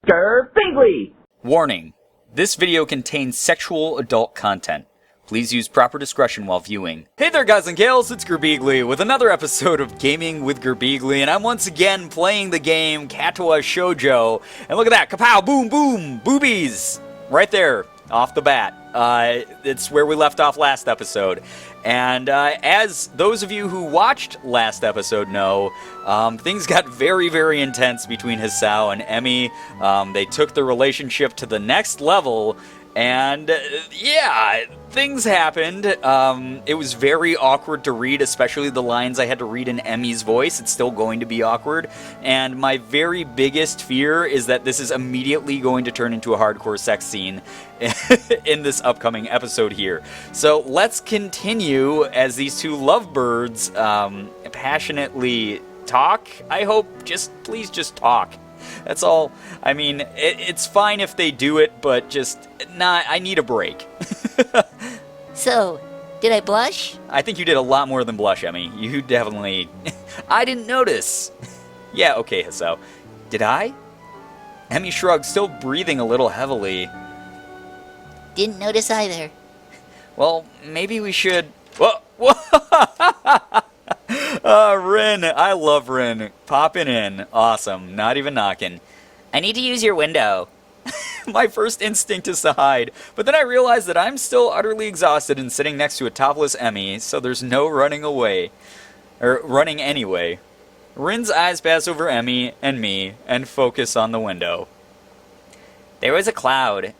Girbeagly! Warning. This video contains sexual adult content. Please use proper discretion while viewing. Hey there guys and gals, it's Girbeagly with another episode of Gaming with Girbeagly, and I'm once again playing the game Katawa Shoujo. And look at that, kapow, boom, boom, boobies! Right there, off the bat. It's where we left off last episode. And as those of you who watched last episode know, things got very, very intense between Hisao and Emmy. They took the relationship to the next level, and yeah, things happened. It was very awkward to read, especially the lines I had to read in Emmy's voice. It's still going to be awkward. And my very biggest fear is that this is immediately going to turn into a hardcore sex scene in this upcoming episode here. So let's continue as these two lovebirds passionately talk. I hope. Please just talk. That's all. I mean, it's fine if they do it, but just not. I need a break. So, did I blush? I think you did a lot more than blush, Emmy. You definitely... I didn't notice. Yeah, okay, Hisao. Did I? Emmy shrugged, still breathing a little heavily. Didn't notice either. Well, maybe we should... Whoa! Rin. I love Rin. Popping in. Awesome. Not even knocking. I need to use your window. My first instinct is to hide, but then I realize that I'm still utterly exhausted and sitting next to a topless Emmy, so there's no running away. Or running anyway. Rin's eyes pass over Emmy and me and focus on the window. There was a cloud.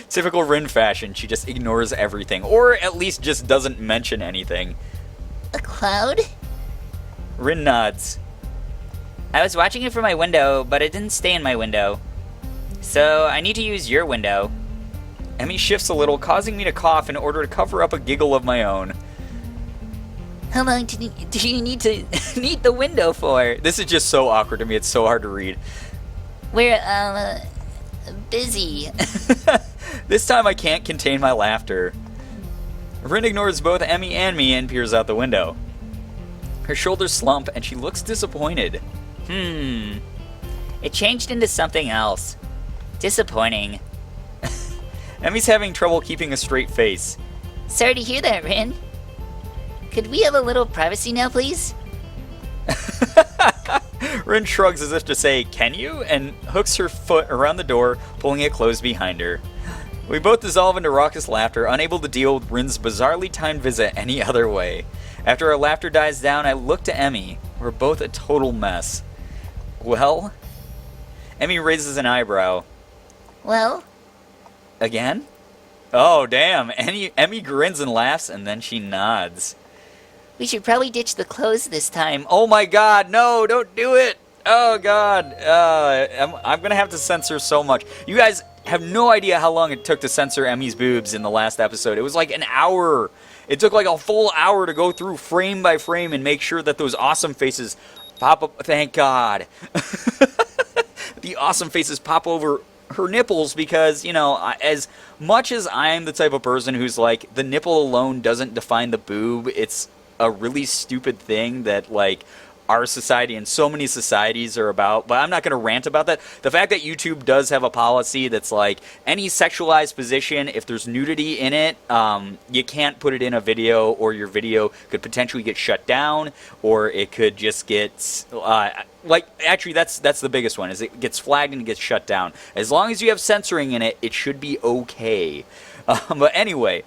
Typical Rin fashion, she just ignores everything, or at least just doesn't mention anything. A cloud? Rin nods. I was watching it from my window, but it didn't stay in my window. So, I need to use your window. Emmy shifts a little, causing me to cough in order to cover up a giggle of my own. How long do you need to need the window for? This is just so awkward to me, it's so hard to read. We're, busy. This time I can't contain my laughter. Rin ignores both Emmy and me and peers out the window. Her shoulders slump and she looks disappointed. It changed into something else. Disappointing. Emmy's having trouble keeping a straight face. Sorry to hear that, Rin. Could we have a little privacy now, please? Rin shrugs as if to say, "Can you?" and hooks her foot around the door, pulling it closed behind her. We both dissolve into raucous laughter, unable to deal with Rin's bizarrely timed visit any other way. After our laughter dies down, I look to Emmy. We're both a total mess. Well? Emmy raises an eyebrow. Well? Again? Oh, damn. Emmy grins and laughs, and then she nods. We should probably ditch the clothes this time. Oh my god, no, don't do it! Oh god, I'm gonna have to censor so much. You guys have no idea how long it took to censor Emmy's boobs in the last episode. It was like an hour. It took like a full hour to go through frame by frame and make sure that those awesome faces pop up. Thank God. The awesome faces pop over her nipples because, you know, as much as I'm the type of person who's like, the nipple alone doesn't define the boob, it's a really stupid thing that, like, our society and so many societies are about, but I'm not going to rant about that. The fact that YouTube does have a policy that's like, any sexualized position, if there's nudity in it, you can't put it in a video, or your video could potentially get shut down, or it could just get, actually that's the biggest one, is it gets flagged and it gets shut down. As long as you have censoring in it, it should be okay. But anyway,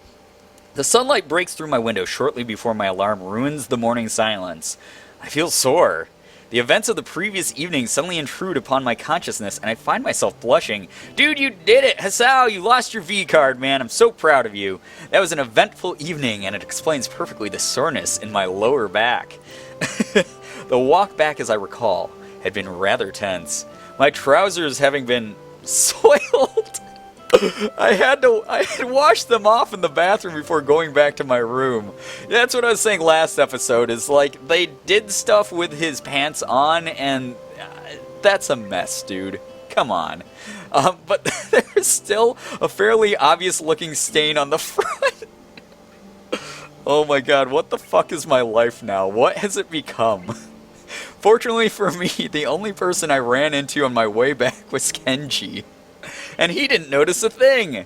the sunlight breaks through my window shortly before my alarm ruins the morning silence. I feel sore. The events of the previous evening suddenly intrude upon my consciousness, and I find myself blushing. Dude, you did it! Hisao, you lost your V-card, man. I'm so proud of you. That was an eventful evening, and it explains perfectly the soreness in my lower back. The walk back, as I recall, had been rather tense. My trousers having been soiled. I had washed them off in the bathroom before going back to my room. That's what I was saying last episode, is like, they did stuff with his pants on, and that's a mess, dude. Come on. But there's still a fairly obvious looking stain on the front. Oh my god, what the fuck is my life now? What has it become? Fortunately for me, the only person I ran into on my way back was Kenji. And he didn't notice a thing!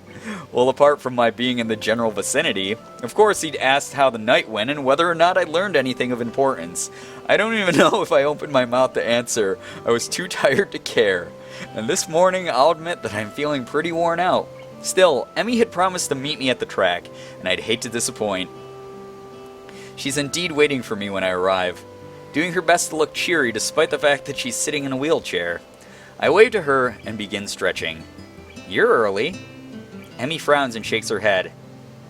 Well, apart from my being in the general vicinity, of course he'd asked how the night went and whether or not I learned anything of importance. I don't even know if I opened my mouth to answer. I was too tired to care. And this morning, I'll admit that I'm feeling pretty worn out. Still, Emmy had promised to meet me at the track, and I'd hate to disappoint. She's indeed waiting for me when I arrive, doing her best to look cheery despite the fact that she's sitting in a wheelchair. I wave to her and begin stretching. You're early. Emmy frowns and shakes her head.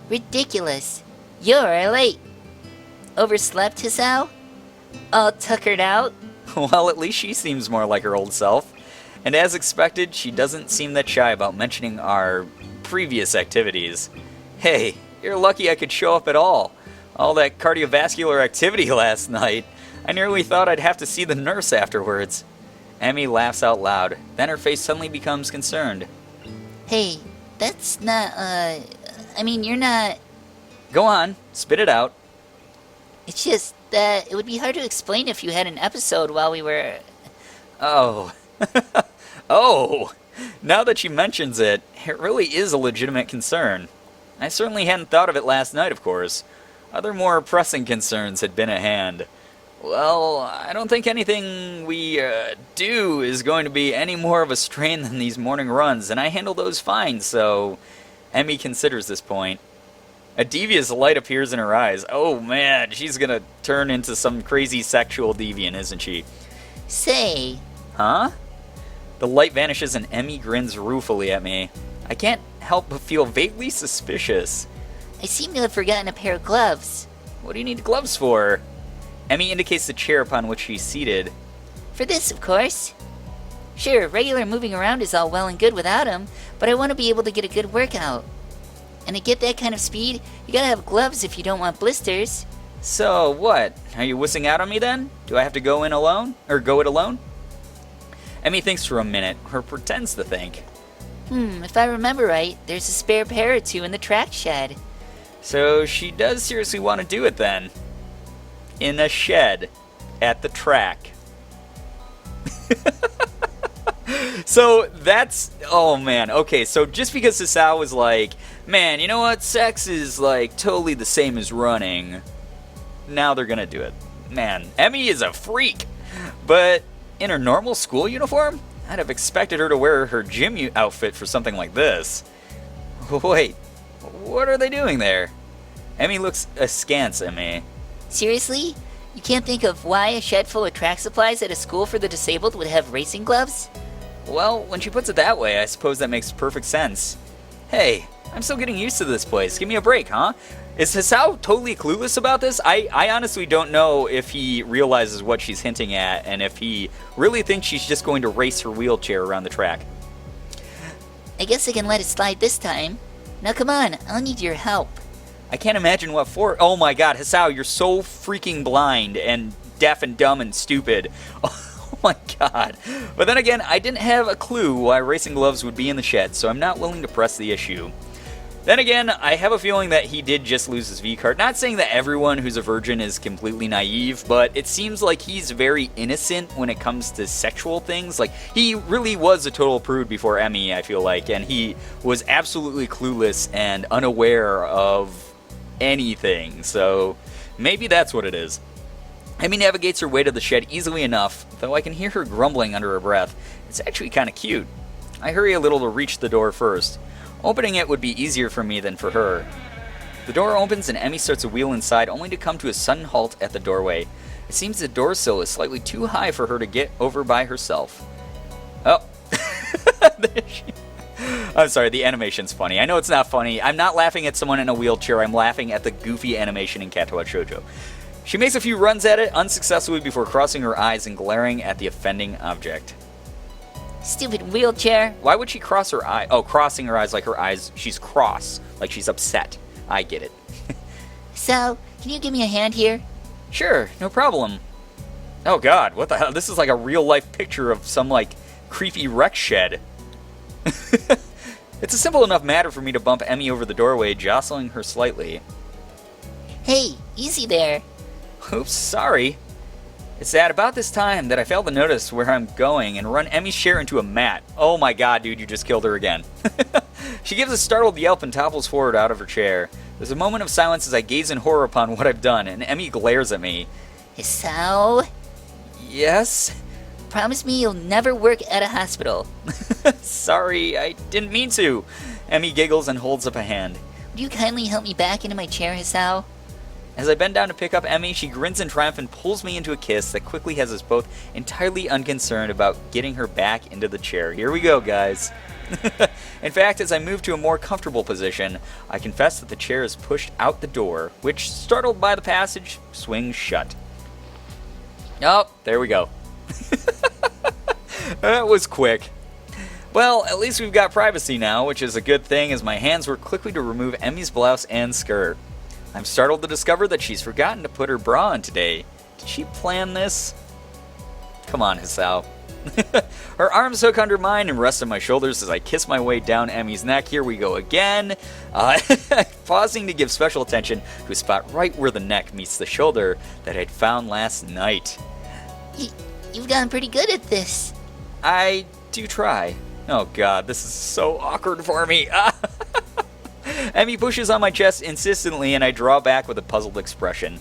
Ridiculous. You're late. Overslept, Hisao? All tuckered out? Well, at least she seems more like her old self. And as expected, she doesn't seem that shy about mentioning our previous activities. Hey, you're lucky I could show up at all. All that cardiovascular activity last night. I nearly thought I'd have to see the nurse afterwards. Emmy laughs out loud. Then her face suddenly becomes concerned. Hey, that's not, you're not... Go on, spit it out. It's just that it would be hard to explain if you had an episode while we were... Oh. Oh. Now that she mentions it, it really is a legitimate concern. I certainly hadn't thought of it last night, of course. Other more pressing concerns had been at hand. Well, I don't think anything we do is going to be any more of a strain than these morning runs, and I handle those fine, so... Emmy considers this point. A devious light appears in her eyes. Oh man, she's gonna turn into some crazy sexual deviant, isn't she? Say... Huh? The light vanishes and Emmy grins ruefully at me. I can't help but feel vaguely suspicious. I seem to have forgotten a pair of gloves. What do you need gloves for? Emmy indicates the chair upon which she's seated. For this, of course. Sure, regular moving around is all well and good without 'em, but I want to be able to get a good workout. And to get that kind of speed, you gotta have gloves if you don't want blisters. So, what? Are you wussing out on me then? Do I have to go in alone? Or go it alone? Emmy thinks for a minute, or pretends to think. If I remember right, there's a spare pair or two in the track shed. So she does seriously want to do it then. In a shed. At the track. So that's... Oh man, okay, so just because Hisao was like, man, you know what, sex is like totally the same as running. Now they're gonna do it. Man, Emmy is a freak. But in her normal school uniform, I'd have expected her to wear her gym outfit for something like this. Wait, what are they doing there? Emmy looks askance at me. Seriously? You can't think of why a shed full of track supplies at a school for the disabled would have racing gloves? Well, when she puts it that way, I suppose that makes perfect sense. Hey, I'm still getting used to this place. Give me a break, huh? Is Hisao totally clueless about this? I honestly don't know if he realizes what she's hinting at and if he really thinks she's just going to race her wheelchair around the track. I guess I can let it slide this time. Now come on, I'll need your help. I can't imagine what for. Oh my god, Hisao, you're so freaking blind and deaf and dumb and stupid. Oh my god. But then again, I didn't have a clue why racing gloves would be in the shed, so I'm not willing to press the issue. Then again, I have a feeling that he did just lose his V-card. Not saying that everyone who's a virgin is completely naive, but it seems like he's very innocent when it comes to sexual things. Like, he really was a total prude before Emmy, I feel like, and he was absolutely clueless and unaware of anything, so maybe that's what it is. Emmy navigates her way to the shed easily enough, though I can hear her grumbling under her breath. It's actually kind of cute. I hurry a little to reach the door first. Opening it would be easier for me than for her. The door opens and Emmy starts to wheel inside, only to come to a sudden halt at the doorway. It seems the door sill is slightly too high for her to get over by herself. Oh. I'm sorry, the animation's funny. I know it's not funny. I'm not laughing at someone in a wheelchair. I'm laughing at the goofy animation in Katawa Shoujo. She makes a few runs at it, unsuccessfully, before crossing her eyes and glaring at the offending object. Stupid wheelchair. Why would she cross her eye? Oh, crossing her eyes like her eyes, she's cross, like she's upset. I get it. So, can you give me a hand here? Sure, no problem. Oh god, what the hell? This is like a real-life picture of some, like, creepy wreck shed. It's a simple enough matter for me to bump Emmy over the doorway, jostling her slightly. Hey, easy there. Oops, sorry. It's at about this time that I fail to notice where I'm going and run Emmy's chair into a mat. Oh my god, dude, you just killed her again. She gives a startled yelp and topples forward out of her chair. There's a moment of silence as I gaze in horror upon what I've done, and Emmy glares at me. Hisao, Yes? promise me you'll never work at a hospital. Sorry, I didn't mean to. Emmy giggles and holds up a hand. Would you kindly help me back into my chair, Hisao? As I bend down to pick up Emmy, she grins in triumph and pulls me into a kiss that quickly has us both entirely unconcerned about getting her back into the chair. Here we go, guys. In fact, as I move to a more comfortable position, I confess that the chair is pushed out the door, which, startled by the passage, swings shut. Oh, there we go. That was quick. Well, at least we've got privacy now, which is a good thing as my hands work quickly to remove Emmy's blouse and skirt. I'm startled to discover that she's forgotten to put her bra on today. Did she plan this? Come on, Hisao. Her arms hook under mine and rest on my shoulders as I kiss my way down Emmy's neck. Here we go again. Pausing to give special attention to a spot right where the neck meets the shoulder that I'd found last night. You've gotten pretty good at this. I do try. Oh god, this is so awkward for me. Emmy pushes on my chest insistently and I draw back with a puzzled expression.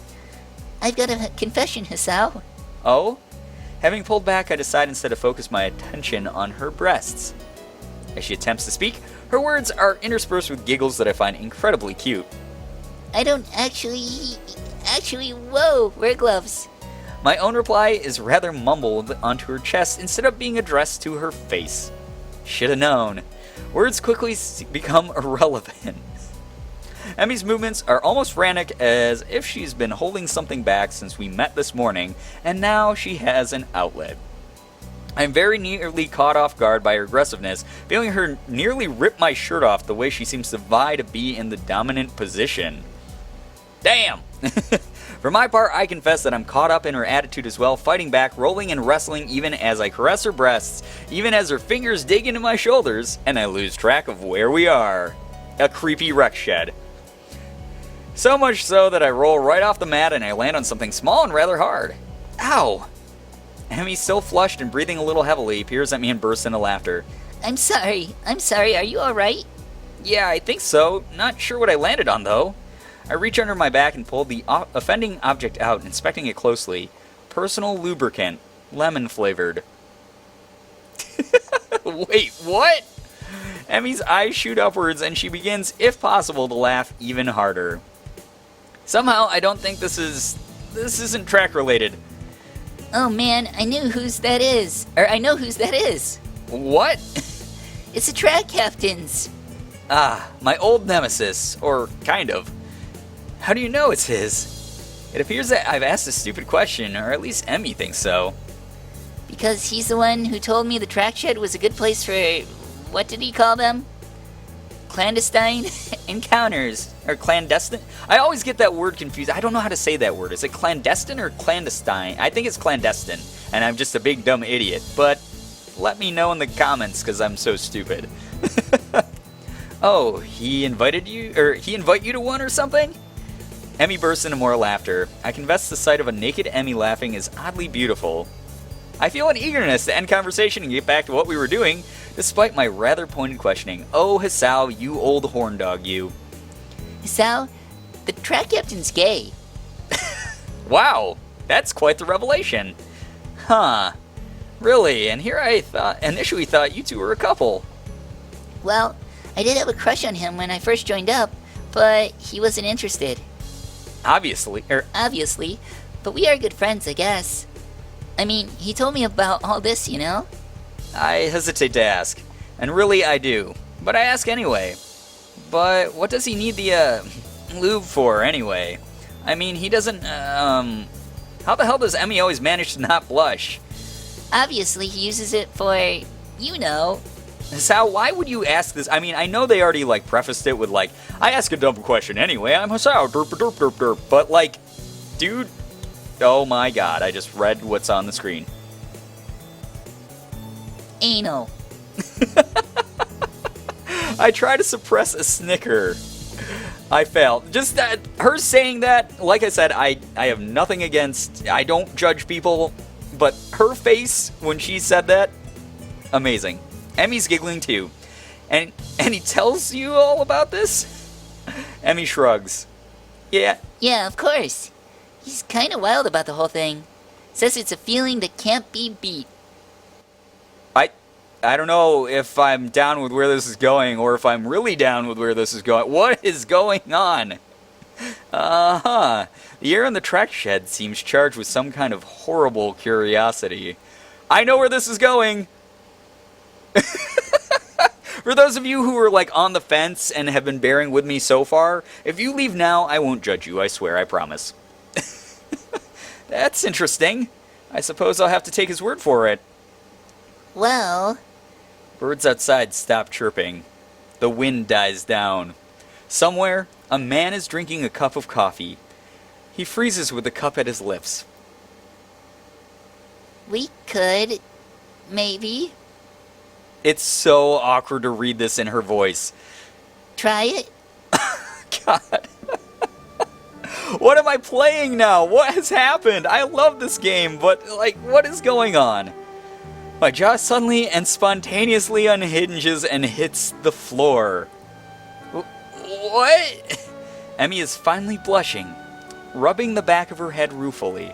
I've got a confession, Hisao. Oh? Having pulled back, I decide instead to focus my attention on her breasts. As she attempts to speak, her words are interspersed with giggles that I find incredibly cute. I don't actually, whoa, wear gloves. My own reply is rather mumbled onto her chest instead of being addressed to her face. Shoulda known. Words quickly become irrelevant. Emmy's movements are almost frantic, as if she's been holding something back since we met this morning, and now she has an outlet. I'm very nearly caught off guard by her aggressiveness, feeling her nearly rip my shirt off the way she seems to vie to be in the dominant position. Damn! For my part, I confess that I'm caught up in her attitude as well, fighting back, rolling and wrestling even as I caress her breasts, even as her fingers dig into my shoulders, and I lose track of where we are. A creepy wreck shed. So much so that I roll right off the mat and I land on something small and rather hard. Ow! Emmy, still flushed and breathing a little heavily, peers at me and bursts into laughter. I'm sorry, are you alright? Yeah, I think so. Not sure what I landed on, though. I reach under my back and pull the offending object out, inspecting it closely. Personal lubricant. Lemon flavored. Wait, what? Emmy's eyes shoot upwards and she begins, if possible, to laugh even harder. Somehow, I don't think this isn't track related. Oh man, I know whose that is. What? It's the track captain's. Ah, my old nemesis, or kind of. How do you know it's his? It appears that I've asked a stupid question, or at least Emmy thinks so. Because he's the one who told me the track shed was a good place for, what did he call them? Clandestine encounters. Or clandestine? I always get that word confused. I don't know how to say that word. Is it clandestine or clandestine? I think it's clandestine, and I'm just a big dumb idiot. But let me know in the comments, because I'm so stupid. Oh, he invite you to one or something? Emmy bursts into more laughter. I confess the sight of a naked Emmy laughing is oddly beautiful. I feel an eagerness to end conversation and get back to what we were doing, despite my rather pointed questioning. Oh, Hisao, you old horn dog, you. Hisao, the track captain's gay. Wow, that's quite the revelation. Huh. Really, and here I initially thought you two were a couple. Well, I did have a crush on him when I first joined up, but he wasn't interested. Obviously, but we are good friends, I guess. I mean, he told me about all this, you know? I hesitate to ask, and really I do, but I ask anyway. But what does he need the, lube for anyway? I mean, he doesn't, how the hell does Emmy always manage to not blush? Obviously, he uses it for, you know. Sal, why would you ask this? I mean, I know they already, prefaced it with, I ask a dumb question anyway, I'm Hisao, derp, derp, derp, derp. But, dude, oh my god, I just read what's on the screen. Anal. I try to suppress a snicker. I failed. Just that, her saying that, like I said, I have nothing against, I don't judge people, but her face when she said that, amazing. Emmy's giggling too. And he tells you all about this? Emmy shrugs. Yeah. Yeah, of course. He's kind of wild about the whole thing. Says it's a feeling that can't be beat. I don't know if I'm down with where this is going or if I'm really down with where this is going. What is going on? The air in the track shed seems charged with some kind of horrible curiosity. I know where this is going. For those of you who are like on the fence and have been bearing with me so far, if you leave now, I won't judge you, I swear, I promise. That's interesting. I suppose I'll have to take his word for it. Well... Birds outside stop chirping. The wind dies down. Somewhere, a man is drinking a cup of coffee. He freezes with the cup at his lips. We could... maybe... It's so awkward to read this in her voice. try it? God. What am I playing now? What has happened? I love this game, but, like, what is going on? My jaw suddenly and spontaneously unhinges and hits the floor. What? Emmy is finally blushing, rubbing the back of her head ruefully.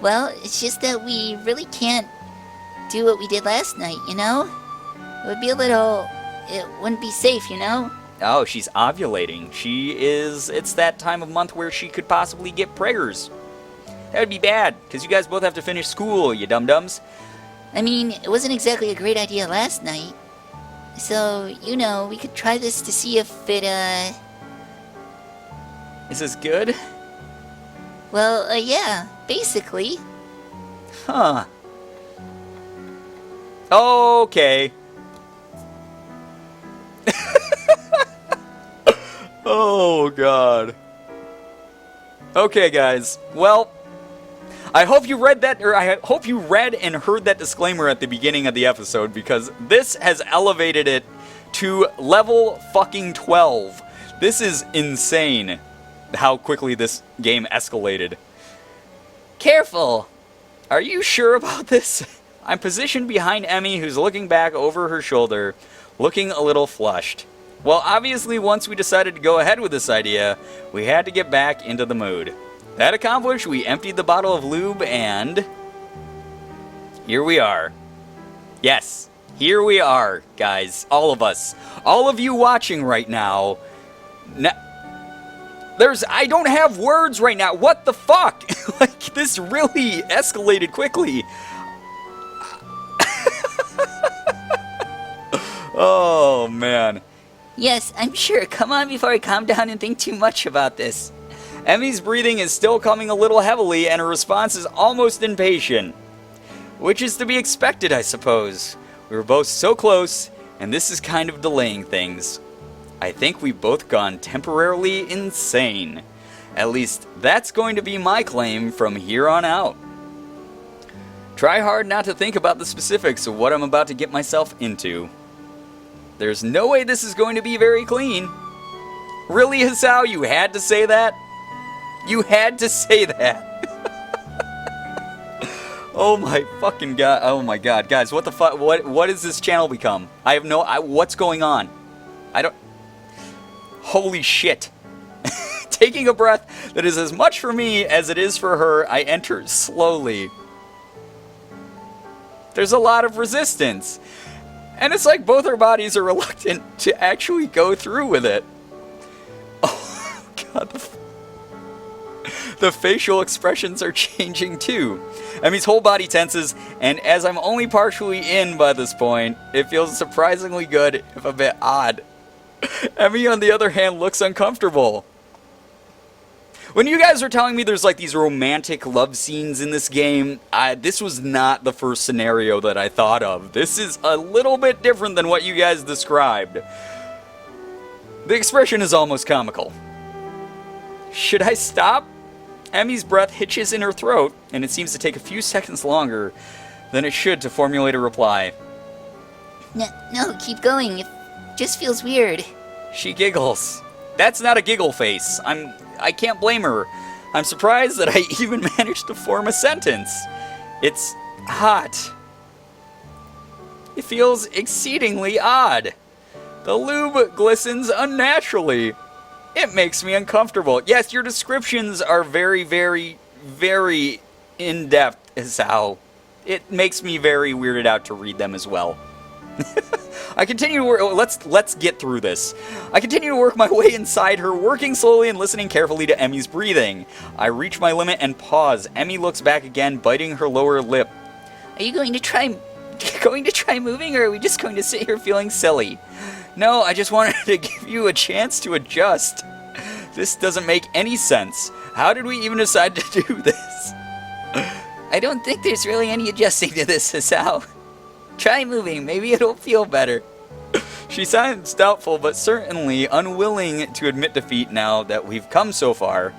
Well, it's just that we really can't do what we did last night, you know? It would be a little... it wouldn't be safe, you know? Oh, she's ovulating. It's that time of month where she could possibly get preggers. That would be bad, because you guys both have to finish school, you dum-dums. I mean, it wasn't exactly a great idea last night. So, you know, we could try this to see if it, Is this good? Well, yeah, basically. Huh. Okay. Oh, God. Okay, guys. Well, I hope you read that, or I hope you read and heard that disclaimer at the beginning of the episode, because this has elevated it to level fucking 12. This is insane how quickly this game escalated. Careful! Are you sure about this? I'm positioned behind Emmy, who's looking back over her shoulder, looking a little flushed. Well, obviously, once we decided to go ahead with this idea, we had to get back into the mood. That accomplished, we emptied the bottle of lube, and here we are. Yes, here we are, guys. All of us. All of you watching right now. I don't have words right now. What the fuck? Like, this really escalated quickly. Oh, man. Yes, I'm sure. Come on before I calm down and think too much about this. Emmy's breathing is still coming a little heavily, and her response is almost impatient. Which is to be expected, I suppose. We were both so close, and this is kind of delaying things. I think we've both gone temporarily insane. At least, that's going to be my claim from here on out. Try hard not to think about the specifics of what I'm about to get myself into. There's no way this is going to be very clean. Really, Hisao, you had to say that? You had to say that. Oh my fucking god. Oh my god. Guys, what the fuck? What has this channel become? I have no... what's going on? I don't... Holy shit. Taking a breath that is as much for me as it is for her, I enter slowly. There's a lot of resistance. And it's like both our bodies are reluctant to actually go through with it. Oh, God. The facial expressions are changing too. Emmy's whole body tenses, and as I'm only partially in by this point, it feels surprisingly good, if a bit odd. Emmy, on the other hand, looks uncomfortable. When you guys are telling me there's like these romantic love scenes in this game, this was not the first scenario that I thought of. This is a little bit different than what you guys described. The expression is almost comical. Should I stop? Emmy's breath hitches in her throat, and it seems to take a few seconds longer than it should to formulate a reply. No, keep going. It just feels weird. She giggles. That's not a giggle face. I can't blame her. I'm surprised that I even managed to form a sentence. It's hot. It feels exceedingly odd. The lube glistens unnaturally. It makes me uncomfortable. Yes, your descriptions are very, very, very in-depth, Isao. It makes me very weirded out to read them as well. I continue to work. Let's get through this. I continue to work my way inside her, working slowly and listening carefully to Emmy's breathing. I reach my limit and pause. Emmy looks back again, biting her lower lip. Are you going to try moving, or are we just going to sit here feeling silly? No, I just wanted to give you a chance to adjust. This doesn't make any sense. How did we even decide to do this? I don't think there's really any adjusting to this, Isao. Try moving, maybe it'll feel better. She sounds doubtful, but certainly unwilling to admit defeat now that we've come so far.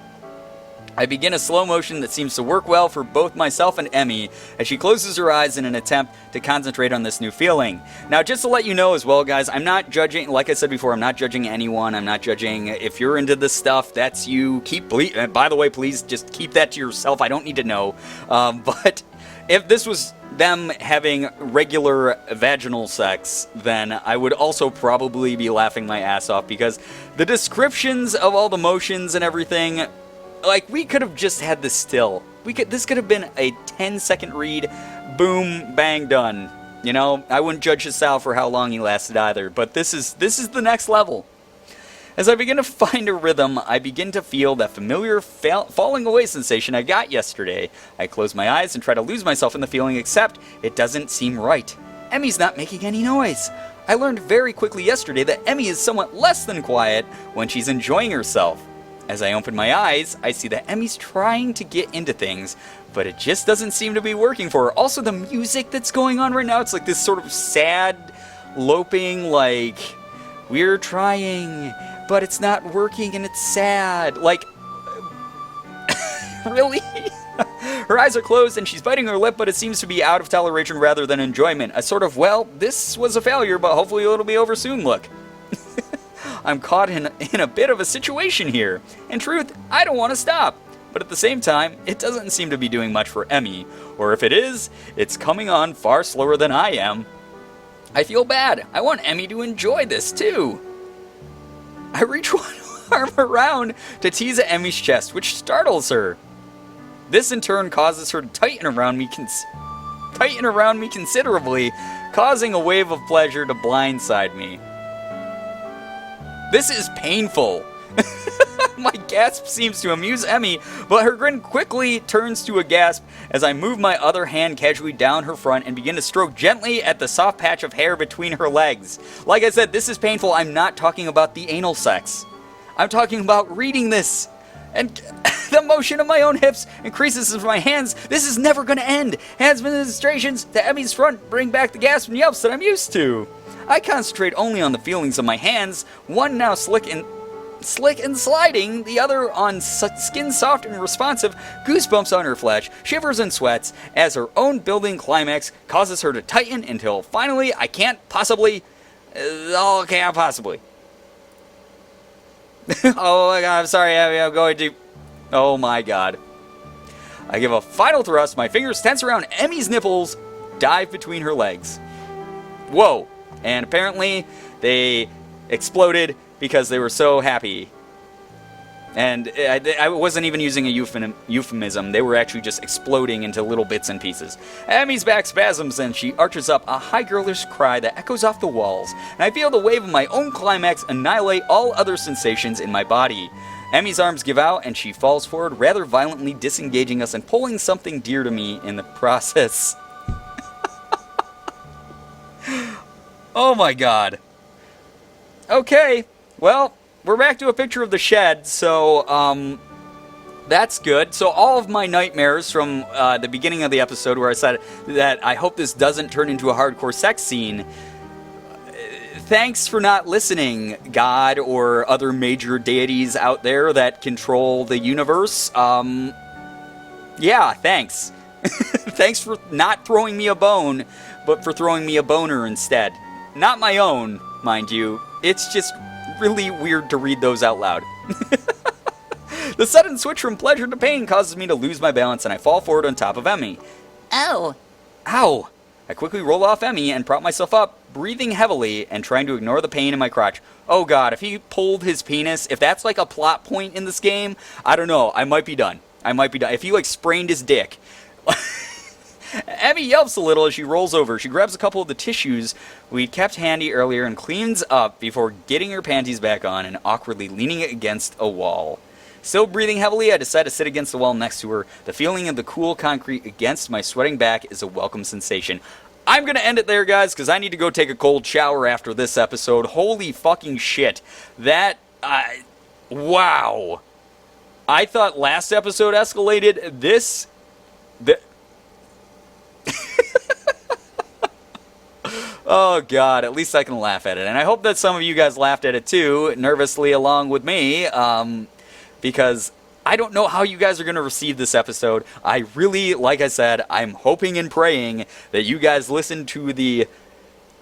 I begin a slow motion that seems to work well for both myself and Emmy as she closes her eyes in an attempt to concentrate on this new feeling. Now, just to let you know as well, guys, I'm not judging, like I said before, I'm not judging anyone. I'm not judging if you're into this stuff, that's you. By the way, please just keep that to yourself. I don't need to know. But if this was them having regular vaginal sex, then I would also probably be laughing my ass off because the descriptions of all the motions and everything, like, we could have just had this still. This could have been a 10-second read, boom, bang, done. You know, I wouldn't judge Hisao for how long he lasted either, but this is the next level. As I begin to find a rhythm, I begin to feel that familiar falling away sensation I got yesterday. I close my eyes and try to lose myself in the feeling, except it doesn't seem right. Emmy's not making any noise. I learned very quickly yesterday that Emmy is somewhat less than quiet when she's enjoying herself. As I open my eyes, I see that Emmy's trying to get into things, but it just doesn't seem to be working for her. Also, the music that's going on right now, it's like this sort of sad, loping, like, we're trying, but it's not working and it's sad. Like, really? Her eyes are closed and she's biting her lip, but it seems to be out of toleration rather than enjoyment. A sort of, well, this was a failure, but hopefully it'll be over soon look. I'm caught in a bit of a situation here. In truth, I don't want to stop. But at the same time, it doesn't seem to be doing much for Emmy. Or if it is, it's coming on far slower than I am. I feel bad. I want Emmy to enjoy this too. I reach one arm around to tease at Emmy's chest, which startles her. This in turn causes her to tighten around me considerably, causing a wave of pleasure to blindside me. This is painful. My gasp seems to amuse Emmy, but her grin quickly turns to a gasp as I move my other hand casually down her front and begin to stroke gently at the soft patch of hair between her legs. Like I said, this is painful. I'm not talking about the anal sex. I'm talking about reading this. And the motion of my own hips increases as my hands. This is never going to end. Hands administrations to Emmy's front bring back the gasps and yelps that I'm used to. I concentrate only on the feelings of my hands, one now slick and sliding, the other on skin soft and responsive, goosebumps on her flesh, shivers and sweats, as her own building climax causes her to tighten until finally I can't possibly. Oh my god, I'm sorry, I'm going to. Oh my god. I give a final thrust, my fingers tense around Emmy's nipples, dive between her legs. Whoa. And apparently they exploded because they were so happy. And I wasn't even using a euphemism. They were actually just exploding into little bits and pieces. Emmy's back spasms and she arches up a high girlish cry that echoes off the walls. And I feel the wave of my own climax annihilate all other sensations in my body. Emmy's arms give out and she falls forward rather violently, disengaging us and pulling something dear to me in the process. Oh my god. Okay, well, we're back to a picture of the shed, so, that's good. So all of my nightmares from the beginning of the episode where I said that I hope this doesn't turn into a hardcore sex scene, thanks for not listening, God or other major deities out there that control the universe. Yeah, thanks. Thanks for not throwing me a bone, but for throwing me a boner instead. Not my own, mind you. It's just really weird to read those out loud. The sudden switch from pleasure to pain causes me to lose my balance and I fall forward on top of Emmy. Ow! Ow! I quickly roll off Emmy and prop myself up, breathing heavily and trying to ignore the pain in my crotch. Oh god, if he pulled his penis, if that's like a plot point in this game, I don't know, I might be done. If he like sprained his dick. Emmy yelps a little as she rolls over. She grabs a couple of the tissues we'd kept handy earlier and cleans up before getting her panties back on and awkwardly leaning against a wall. Still breathing heavily, I decide to sit against the wall next to her. The feeling of the cool concrete against my sweating back is a welcome sensation. I'm going to end it there, guys, because I need to go take a cold shower after this episode. Holy fucking shit. That, wow. I thought last episode escalated. This... Oh god, at least I can laugh at it. And I hope that some of you guys laughed at it too, nervously along with me, because I don't know how you guys are going to receive this episode. I really, like I said, I'm hoping and praying that you guys listen to the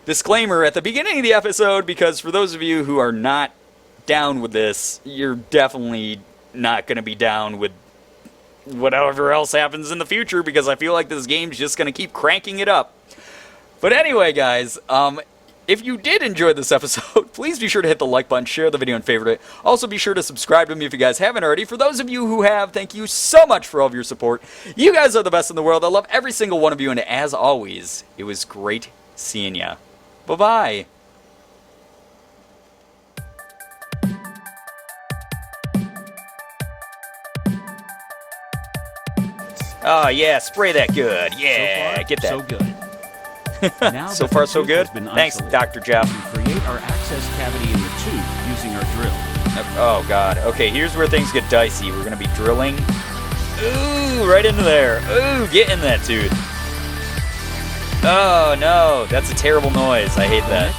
disclaimer at the beginning of the episode, because for those of you who are not down with this, you're definitely not going to be down with whatever else happens in the future, because I feel like this game's just going to keep cranking it up. But anyway, guys, if you did enjoy this episode, please be sure to hit the like button, share the video, and favorite it. Also, be sure to subscribe to me if you guys haven't already. For those of you who have, thank you so much for all of your support. You guys are the best in the world. I love every single one of you, and as always, it was great seeing ya. Bye-bye. Oh, yeah, spray that good. Yeah, so far, get that. So good. Now So far, so good? Thanks, isolated, Dr. Jeff. we create our access cavity in the tube using our drill. Oh, God. Okay, here's where things get dicey. We're going to be drilling. Ooh, right into there. Ooh, get in that tooth. Oh, no. That's a terrible noise. I hate that.